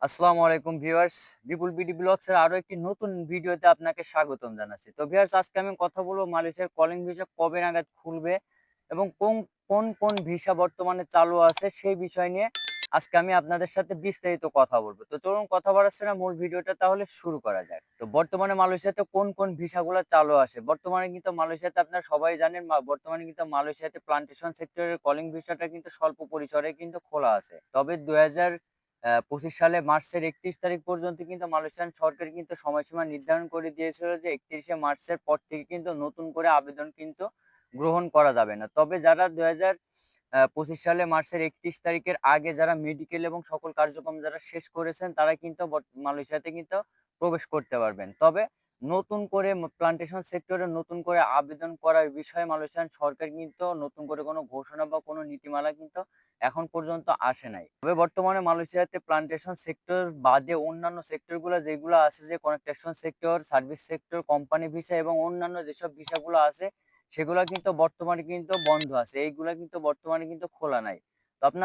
আসসালামু আলাইকুম ভিউয়ার্স, বিপুল BD blogs এর আরো একটি নতুন ভিডিওতে আপনাকে স্বাগতম জানাচ্ছি। তো ভিউয়ার্স, আজকে আমি কথা বলবো মালয়েশিয়ার কলিং ভিসা কবে নাগাদ খুলবে এবং কোন কোন কোন ভিসা বর্তমানে চালু আছে সেই বিষয় নিয়ে আজকে আমি আপনাদের সাথে বিস্তারিত কথা বলবো। তো চলুন কথা বাড়াচ্ছি না, মূল ভিডিওটা তাহলে শুরু করা যাক। তো বর্তমানে মালয়েশিয়াতে কোন কোন ভিসাগুলো চালু আছে? বর্তমানে কিন্তু মালয়েশিয়াতে আপনারা সবাই জানেন, বর্তমানে কিন্তু মালয়েশিয়াতে প্লান্টেশন সেক্টরের কলিং ভিসাটা কিন্তু স্বল্প পরিসরে কিন্তু খোলা আছে। তবে ২০২৫ সালে মার্চের ৩১ তারিখ পর্যন্ত কিন্তু মালয়েশিয়ান সরকার কিন্তু সময়সীমা নির্ধারণ করে দিয়েছিল যে ৩১শে মার্চের পর থেকে কিন্তু নতুন করে আবেদন কিন্তু গ্রহণ করা যাবে না। তবে যারা ২০২৫ সালে মার্চের ৩১ তারিখের আগে যারা মেডিকেল এবং সকল কার্যক্রম যারা শেষ করেছেন তারা কিন্তু মালয়েশিয়াতে কিন্তু প্রবেশ করতে পারবেন। তবে নতুন করে প্লান্টেশন সেক্টরে নতুন করে আবেদন করার বিষয়ে মালয়েশিয়ান সরকার কিন্তু নতুন করে কোনো ঘোষণা বা কোনো নীতিমালা কিন্তু এখন পর্যন্ত আসে নাই। তবে বর্তমানে মালয়েশিয়াতে প্লান্টেশন সেক্টর বাদে অন্যান্য সেক্টরগুলো যেগুলো আছে, যে construction sector, service sector, company visa এবং অন্যান্য যেসব ভিসাগুলো আছে সেগুলা কিন্তু বর্তমানে কিন্তু বন্ধ আছে। এইগুলা কিন্তু বর্তমানে কিন্তু খোলা নাই। তো আপনারা